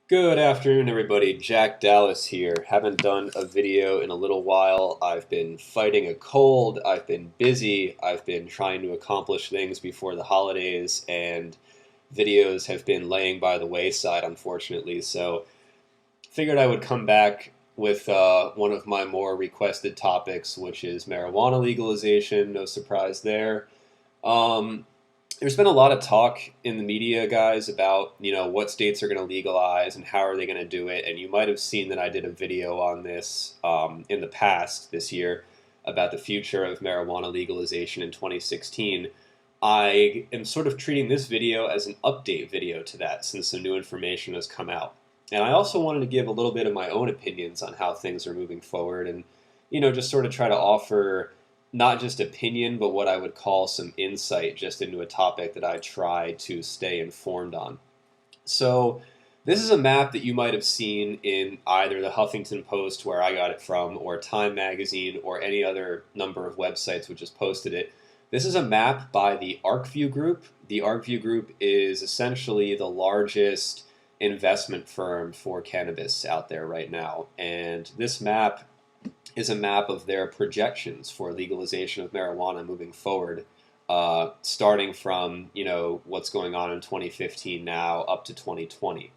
Good afternoon, everybody. Jack Dallas here. Haven't done a video in a little while. I've been fighting a cold. I've been busy. I've been trying to accomplish things before the holidays, and videos have been laying by the wayside, unfortunately. So, figured I would come back with one of my more requested topics, which is marijuana legalization. No surprise there. Um, there's been a lot of talk in the media, guys, about what states are going to legalize and how are they going to do it. And you might have seen that I did a video on this in the past this year about the future of marijuana legalization in 2016. I am sort of treating this video as an update video to that since some new information has come out. And I also wanted to give a little bit of my own opinions on how things are moving forward and, just sort of try to offer not just opinion, but what I would call some insight just into a topic that I try to stay informed on. So, this is a map that you might have seen in either the Huffington Post, where I got it from, or Time Magazine, or any other number of websites which has posted it. This is a map by the ArcView Group. The ArcView Group is essentially the largest investment firm for cannabis out there right now. And this map is a map of their projections for legalization of marijuana moving forward, starting from what's going on in 2015 now up to 2020.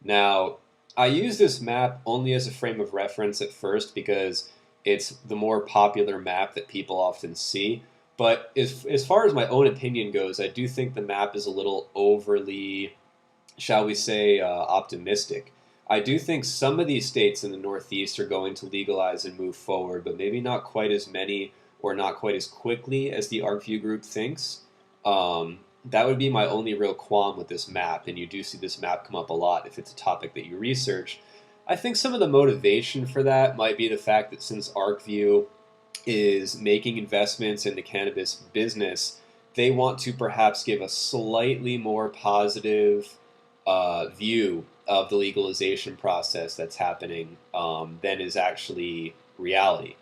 Now, I use this map only as a frame of reference at first because it's the more popular map that people often see. But as far as my own opinion goes, I do think the map is a little overly, shall we say, optimistic. I do think some of these states in the Northeast are going to legalize and move forward, but maybe not quite as many or not quite as quickly as the ArcView Group thinks. That would be my only real qualm with this map, and you do see this map come up a lot if it's a topic that you research. I think some of the motivation for that might be the fact that since ArcView is making investments in the cannabis business, they want to perhaps give a slightly more positive view of the legalization process that's happening than is actually reality,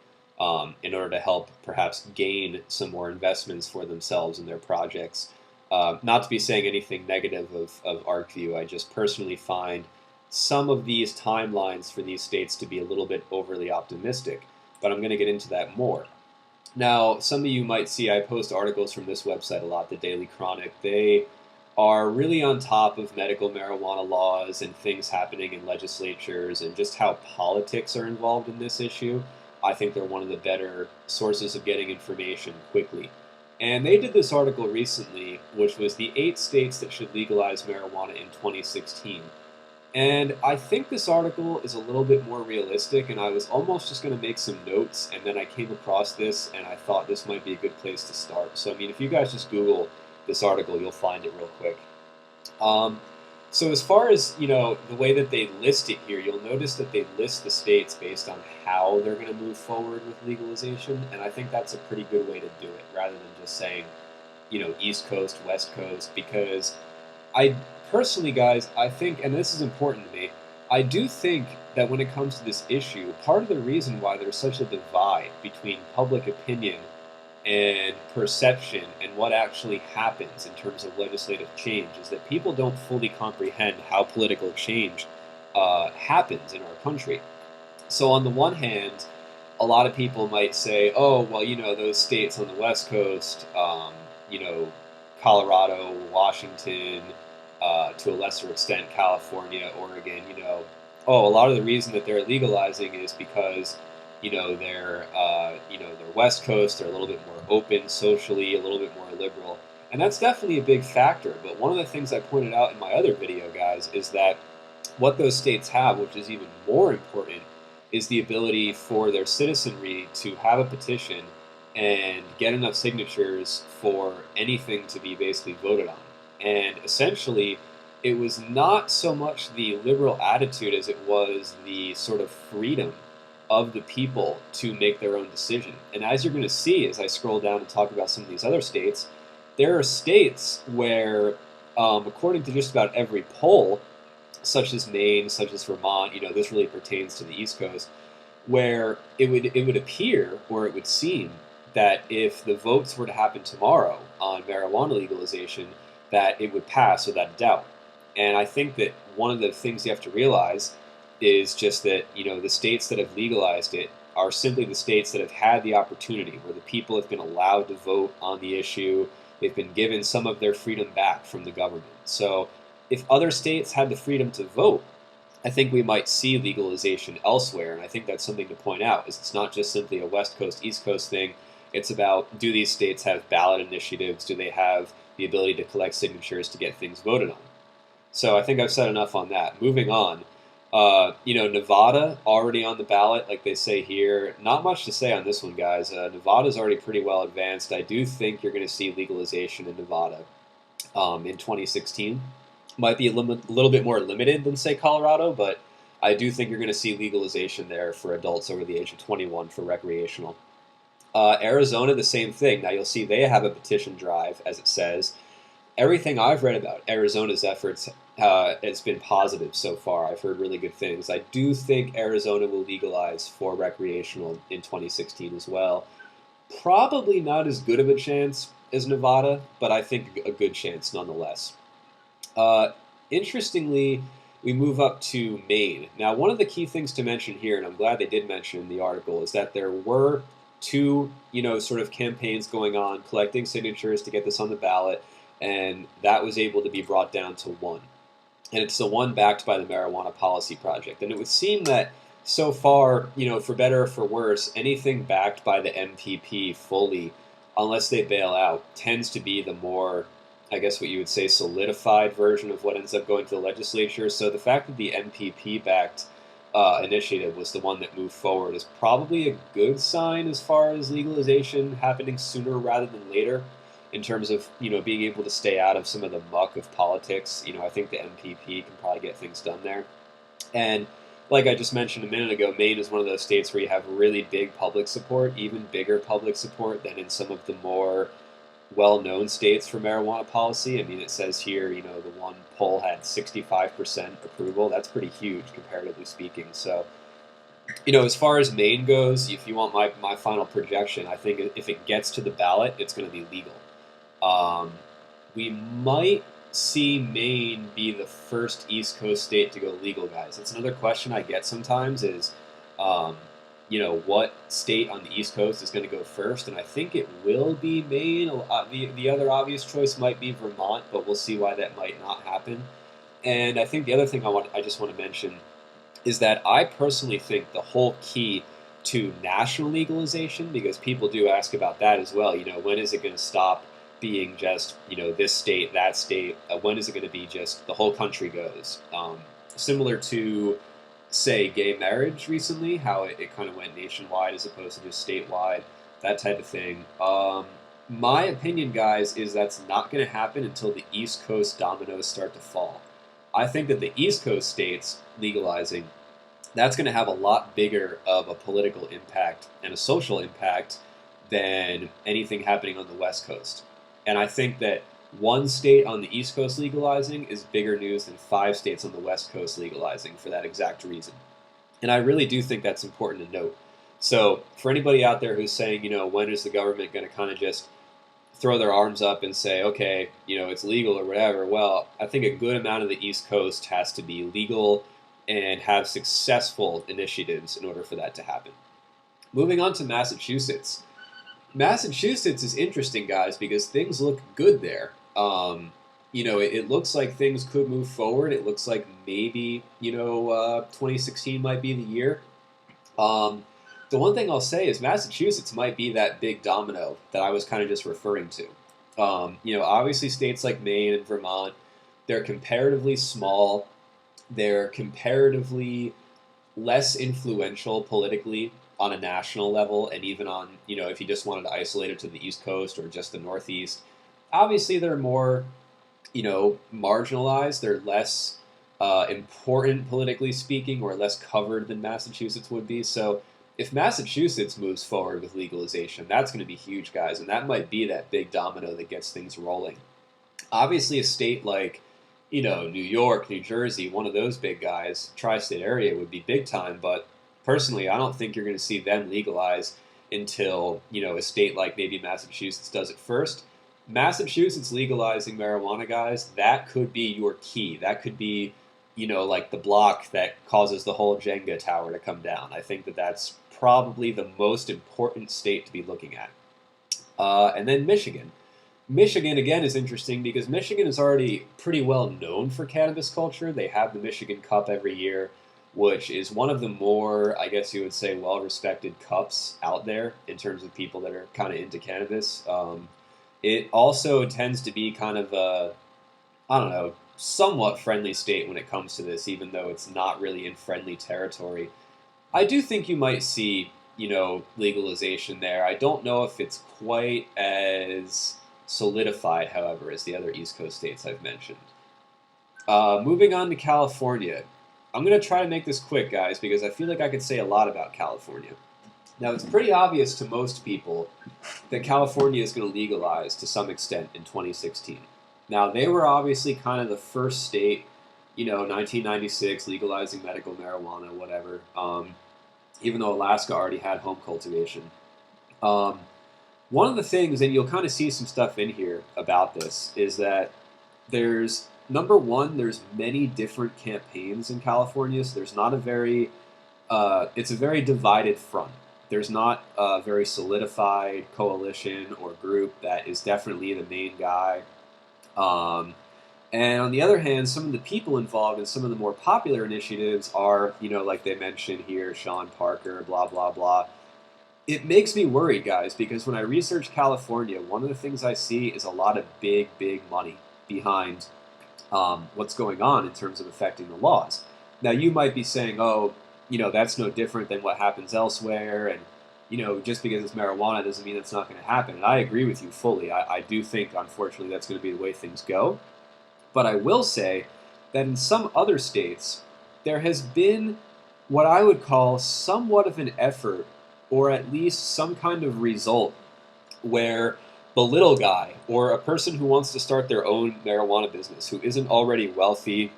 in order to help perhaps gain some more investments for themselves and their projects. Not to be saying anything negative of ArcView, I just personally find some of these timelines for these states to be a little bit overly optimistic, but I'm going to get into that more. Now, some of you might see I post articles from this website a lot, the Daily Chronic. They are really on top of medical marijuana laws and things happening in legislatures and just how politics are involved in this issue. I think they're one of the better sources of getting information quickly. And they did this article recently, which was the 8 states that should legalize marijuana in 2016. And I think this article is a little bit more realistic, and I was almost just going to make some notes, and then I came across this, and I thought this might be a good place to start. So, I mean, if you guys just Google this article, you'll find it real quick. So as far as, the way that they list it here, you'll notice that they list the states based on how they're going to move forward with legalization, and I think that's a pretty good way to do it, rather than just saying, East Coast, West Coast, because I personally, guys, I think, and this is important to me, I do think that when it comes to this issue, part of the reason why there's such a divide between public opinion and perception and what actually happens in terms of legislative change is that people don't fully comprehend how political change happens in our country. So on the one hand, a lot of people might say, oh, well, those states on the West Coast, Colorado, Washington, to a lesser extent, California, Oregon, oh, a lot of the reason that they're legalizing is because, they're West Coast, they're a little bit more open socially, a little bit more liberal. And that's definitely a big factor. But one of the things I pointed out in my other video, guys, is that what those states have, which is even more important, is the ability for their citizenry to have a petition and get enough signatures for anything to be basically voted on. And essentially, it was not so much the liberal attitude as it was the sort of freedom of the people to make their own decision. And as you're going to see as I scroll down and talk about some of these other states, there are states where, according to just about every poll, such as Maine, such as Vermont, this really pertains to the East Coast, where it would appear, or it would seem, that if the votes were to happen tomorrow on marijuana legalization, that it would pass without a doubt. And I think that one of the things you have to realize is just that, the states that have legalized it are simply the states that have had the opportunity, where the people have been allowed to vote on the issue. They've been given some of their freedom back from the government. So if other states had the freedom to vote, I think we might see legalization elsewhere. And I think that's something to point out, is it's not just simply a West Coast, East Coast thing. It's about, do these states have ballot initiatives? Do they have the ability to collect signatures to get things voted on? So I think I've said enough on that. Moving on, Nevada already on the ballot, like they say here. Not much to say on this one, guys. Nevada's already pretty well advanced. I do think you're going to see legalization in Nevada in 2016. Might be a little bit more limited than, say, Colorado, but I do think you're going to see legalization there for adults over the age of 21 for recreational. Arizona, the same thing. Now you'll see they have a petition drive, as it says. Everything I've read about Arizona's efforts, it's been positive so far. I've heard really good things. I do think Arizona will legalize for recreational in 2016 as well. Probably not as good of a chance as Nevada, but I think a good chance nonetheless. Interestingly, we move up to Maine. Now, one of the key things to mention here, and I'm glad they did mention in the article, is that there were two, sort of campaigns going on, collecting signatures to get this on the ballot, and that was able to be brought down to one. And it's the one backed by the Marijuana Policy Project. And it would seem that so far, for better or for worse, anything backed by the MPP fully, unless they bail out, tends to be the more, I guess what you would say, solidified version of what ends up going to the legislature. So the fact that the MPP-backed initiative was the one that moved forward is probably a good sign as far as legalization happening sooner rather than later, in terms of being able to stay out of some of the muck of politics. I think the MPP can probably get things done there. And like I just mentioned a minute ago, Maine is one of those states where you have really big public support, even bigger public support than in some of the more well-known states for marijuana policy. I mean, it says here, the one poll had 65% approval. That's pretty huge, comparatively speaking. So, as far as Maine goes, if you want my final projection, I think if it gets to the ballot, it's going to be legal. We might see Maine be the first East Coast state to go legal, guys. It's another question I get sometimes is, what state on the East Coast is going to go first? And I think it will be Maine. The other obvious choice might be Vermont, but we'll see why that might not happen. And I think the other thing I just want to mention is that I personally think the whole key to national legalization, because people do ask about that as well, when is it going to stop being just, this state, that state? When is it going to be just the whole country goes? Similar to, say, gay marriage recently, how it kind of went nationwide as opposed to just statewide, that type of thing. My opinion, guys, is that's not going to happen until the East Coast dominoes start to fall. I think that the East Coast states legalizing, that's going to have a lot bigger of a political impact and a social impact than anything happening on the West Coast. And I think that one state on the East Coast legalizing is bigger news than 5 states on the West Coast legalizing for that exact reason. And I really do think that's important to note. So for anybody out there who's saying, when is the government going to kind of just throw their arms up and say, okay, it's legal or whatever, well, I think a good amount of the East Coast has to be legal and have successful initiatives in order for that to happen. Moving on to Massachusetts. Massachusetts is interesting, guys, because things look good there. It looks like things could move forward. It looks like maybe, 2016 might be the year. The one thing I'll say is Massachusetts might be that big domino that I was kind of just referring to. Obviously states like Maine and Vermont, they're comparatively small. They're comparatively less influential politically on a national level, and even on, if you just wanted to isolate it to the East Coast or just the Northeast. Obviously, they're more, marginalized. They're less important politically speaking, or less covered than Massachusetts would be. So if Massachusetts moves forward with legalization, that's going to be huge, guys, and that might be that big domino that gets things rolling. Obviously, a state like, New York, New Jersey, one of those big guys, tri-state area would be big time, but personally, I don't think you're going to see them legalize until, a state like maybe Massachusetts does it first. Massachusetts legalizing marijuana, guys, that could be your key. That could be, like the block that causes the whole Jenga tower to come down. I think that that's probably the most important state to be looking at. And then Michigan. Michigan, again, is interesting because Michigan is already pretty well known for cannabis culture. They have the Michigan Cup every year, which is one of the more, I guess you would say, well-respected cups out there in terms of people that are kind of into cannabis. It also tends to be kind of a, I don't know, somewhat friendly state when it comes to this, even though it's not really in friendly territory. I do think you might see, legalization there. I don't know if it's quite as solidified, however, as the other East Coast states I've mentioned. Moving on to California. I'm going to try to make this quick, guys, because I feel like I could say a lot about California. Now, it's pretty obvious to most people that California is going to legalize to some extent in 2016. Now, they were obviously kind of the first state, 1996, legalizing medical marijuana, whatever, even though Alaska already had home cultivation. One of the things, and you'll kind of see some stuff in here about this, is that there's, number one, there's many different campaigns in California, so there's not a very, it's a very divided front. There's not a very solidified coalition or group that is definitely the main guy. And on the other hand, some of the people involved in some of the more popular initiatives are, like they mentioned here, Sean Parker, blah, blah, blah. It makes me worried, guys, because when I research California, one of the things I see is a lot of big, big money behind what's going on in terms of affecting the laws. Now, you might be saying, oh, that's no different than what happens elsewhere, and, just because it's marijuana doesn't mean it's not going to happen. And I agree with you fully. I do think, unfortunately, that's going to be the way things go. But I will say that in some other states, there has been what I would call somewhat of an effort, or at least some kind of result, where the little guy, or a person who wants to start their own marijuana business, who isn't already wealthy,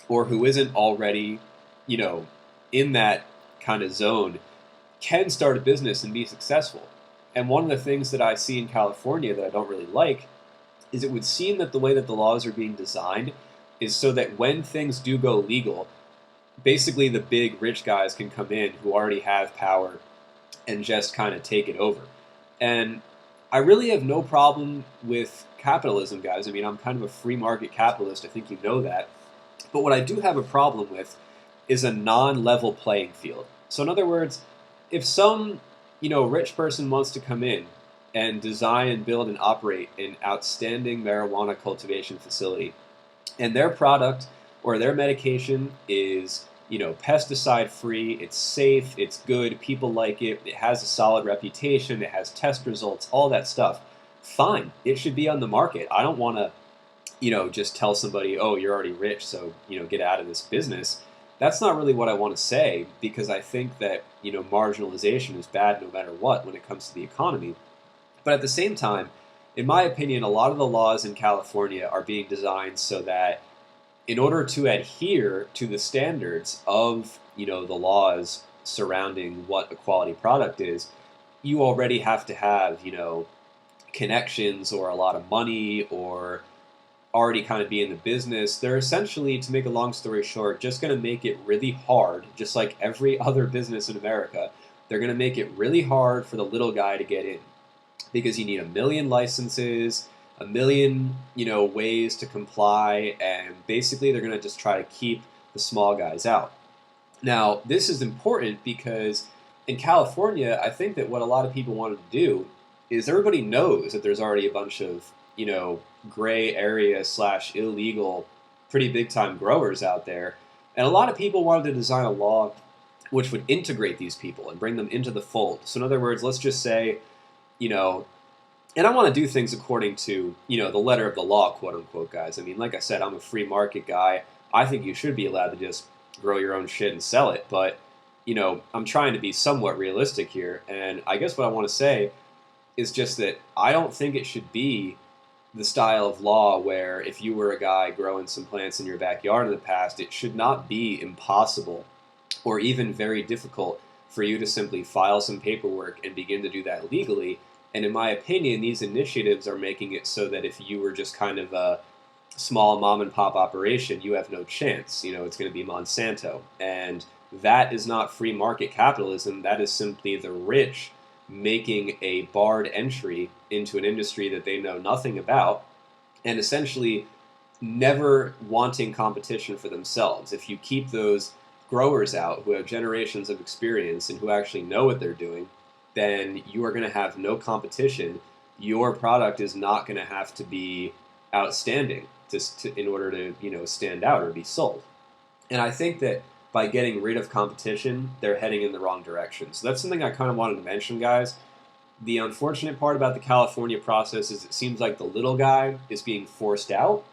or who isn't already, in that kind of zone, can start a business and be successful. And one of the things that I see in California that I don't really like is it would seem that the way that the laws are being designed is so that when things do go legal, basically the big rich guys can come in who already have power and just kind of take it over. And I really have no problem with capitalism, guys. I mean, I'm kind of a free market capitalist. I think you know that. But what I do have a problem with is a non-level playing field. So in other words, if some, rich person wants to come in and design and build and operate an outstanding marijuana cultivation facility, and their product or their medication is, pesticide free, it's safe, it's good, people like it, it has a solid reputation, it has test results, all that stuff, fine, it should be on the market. I don't want to, just tell somebody, oh, you're already rich, so, get out of this business. That's not really what I want to say, because I think that, marginalization is bad no matter what when it comes to the economy. But at the same time, in my opinion, a lot of the laws in California are being designed so that in order to adhere to the standards of, the laws surrounding what a quality product is, you already have to have, connections or a lot of money or already kind of be in the business. They're essentially, to make a long story short, just going to make it really hard, just like every other business in America. They're going to make it really hard for the little guy to get in because you need a million licenses, a million, ways to comply, and basically they're going to just try to keep the small guys out. Now, this is important because in California, I think that what a lot of people wanted to do is everybody knows that there's already a bunch of, gray area / illegal, pretty big time growers out there. And a lot of people wanted to design a law which would integrate these people and bring them into the fold. So in other words, let's just say, and I want to do things according to, the letter of the law, quote unquote, guys. I mean, like I said, I'm a free market guy. I think you should be allowed to just grow your own shit and sell it. But, I'm trying to be somewhat realistic here. And I guess what I want to say is just that I don't think it should be the style of law where if you were a guy growing some plants in your backyard in the past, it should not be impossible or even very difficult for you to simply file some paperwork and begin to do that legally And in my opinion, these initiatives are making it so that if you were just kind of a small mom and pop operation, you have no chance. It's going to be Monsanto. And that is not free market capitalism. That is simply the rich making a barred entry into an industry that they know nothing about and essentially never wanting competition for themselves. If you keep those growers out who have generations of experience and who actually know what they're doing, then you are going to have no competition. Your product is not going to have to be outstanding in order to stand out or be sold. And I think that by getting rid of competition, they're heading in the wrong direction. So that's something I kind of wanted to mention, guys. The unfortunate part about the California process is it seems like the little guy is being forced out,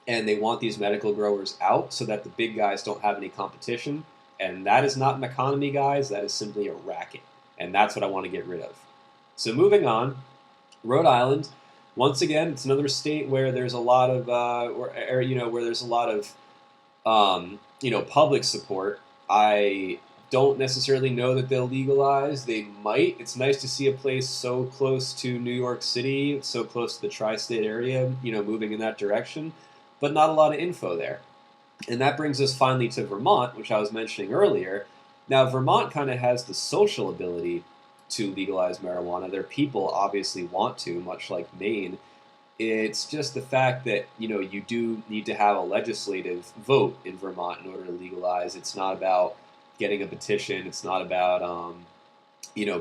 and they want these medical growers out so that the big guys don't have any competition. And that is not an economy, guys. That is simply a racket. And that's what I want to get rid of. So moving on, Rhode Island. Once again, it's another state where there's a lot of, where there's a lot of, public support. I don't necessarily know that they'll legalize. They might. It's nice to see a place so close to New York City, so close to the tri-state area, moving in that direction, but not a lot of info there. And that brings us finally to Vermont, which I was mentioning earlier. Now, Vermont kind of has the social ability to legalize marijuana. Their people obviously want to, much like Maine. It's just the fact that, you do need to have a legislative vote in Vermont in order to legalize. It's not about getting a petition. It's not about,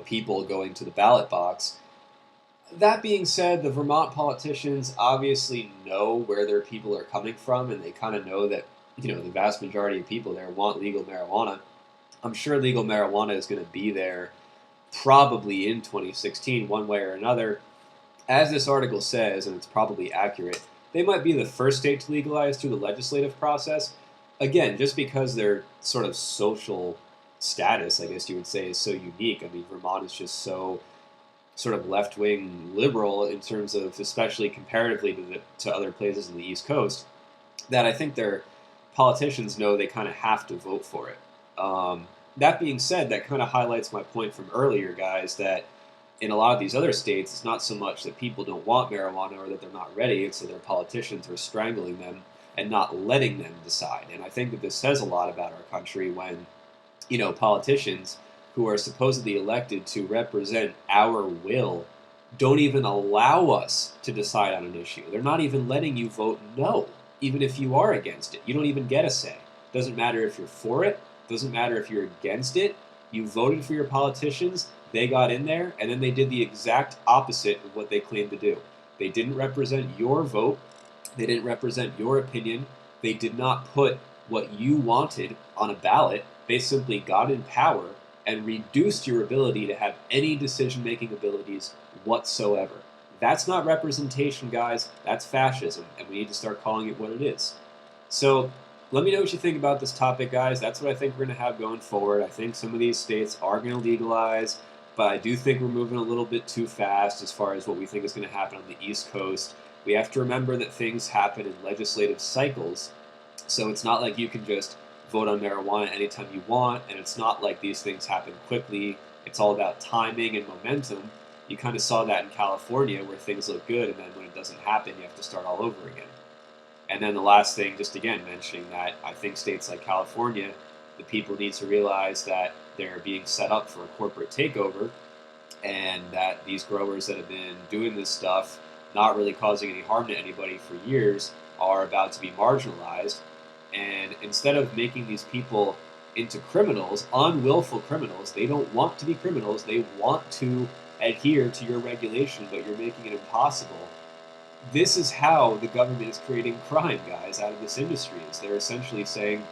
people going to the ballot box. That being said, the Vermont politicians obviously know where their people are coming from, and they kind of know that, the vast majority of people there want legal marijuana. I'm sure legal marijuana is going to be there probably in 2016, one way or another. As this article says, and it's probably accurate, they might be the first state to legalize through the legislative process. Again, just because their sort of social status, I guess you would say, is so unique. I mean, Vermont is just so sort of left-wing liberal in terms of, especially comparatively to other places in the East Coast, that I think their politicians know they kind of have to vote for it. That being said, that kind of highlights my point from earlier, guys, that in a lot of these other states, it's not so much that people don't want marijuana or that they're not ready, it's that their politicians are strangling them and not letting them decide. And I think that this says a lot about our country when, politicians who are supposedly elected to represent our will don't even allow us to decide on an issue. They're not even letting you vote no, even if you are against it. You don't even get a say. Doesn't matter if you're for it, doesn't matter if you're against it. You voted for your politicians, they got in there, and then they did the exact opposite of what they claimed to do. They didn't represent your vote. They didn't represent your opinion. They did not put what you wanted on a ballot. They simply got in power and reduced your ability to have any decision-making abilities whatsoever. That's not representation, guys. That's fascism, and we need to start calling it what it is. So let me know what you think about this topic, guys. That's what I think we're going to have going forward. I think some of these states are going to legalize, but I do think we're moving a little bit too fast as far as what we think is going to happen on the East Coast. We have to remember that things happen in legislative cycles, so it's not like you can just vote on marijuana anytime you want, and it's not like these things happen quickly. It's all about timing and momentum. You kind of saw that in California where things look good, and then when it doesn't happen, you have to start all over again. And then the last thing, just again mentioning that I think states like California, the people need to realize that they're being set up for a corporate takeover, and that these growers that have been doing this stuff, not really causing any harm to anybody for years, are about to be marginalized. And instead of making these people into criminals, unwillful criminals, they don't want to be criminals, they want to adhere to your regulation, but you're making it impossible. This is how the government is creating crime, guys, out of this industry. Is they're essentially saying,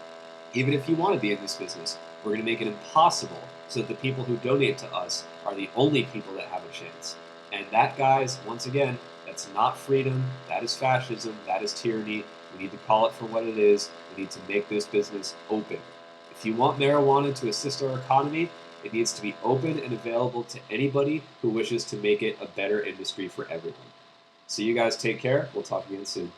even if you want to be in this business, we're going to make it impossible so that the people who donate to us are the only people that have a chance. And that, guys, once again, that's not freedom, that is fascism, that is tyranny. We need to call it for what it is. We need to make this business open. If you want marijuana to assist our economy, it needs to be open and available to anybody who wishes to make it a better industry for everyone. So you guys take care. We'll talk again soon.